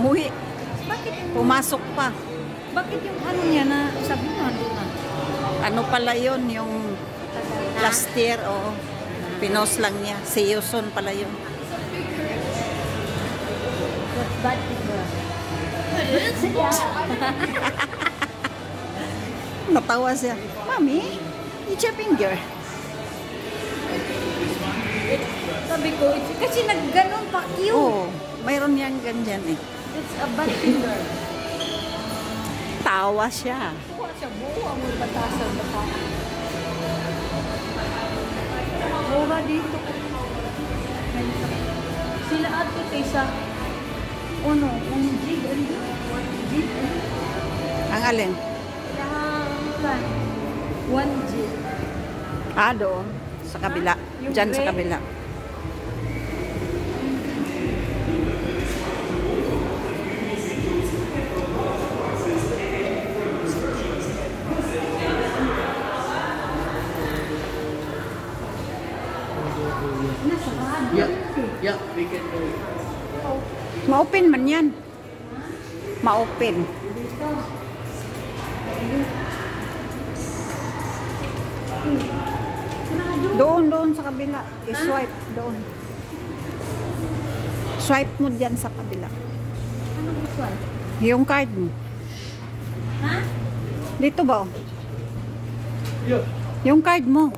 umuwi. Bakit yung, Pumasok pa. bakit yung ano niya na sabi mo nandun na? Ano pala yun, yung last year, o pinos lang niya. See you soon pala yun. What's bad finger? Natawa siya. Mami, it's your finger. Sabi ko, kasi nagganon pa cute. Oo, mayroon yan ganyan eh. It's a bad finger. Tawa siya. Kuha siya, buha mo batasan bata. Buha dito. Sila ato kaysa ano, ang jig, jig, Ang alin? yan, 1 jig. Ah, doon. Sa kabila. Yung Diyan sa gray? kabila. Nasarado. Yeah, we can do it. Ma-open man yan. Ma-open. Dito. Doon sa kabila. I-swipe. Doon. Swipe mo dyan sa kabila. Ano gusto? Yung card mo. Ha? Dito ba? Yeah. Yung card mo.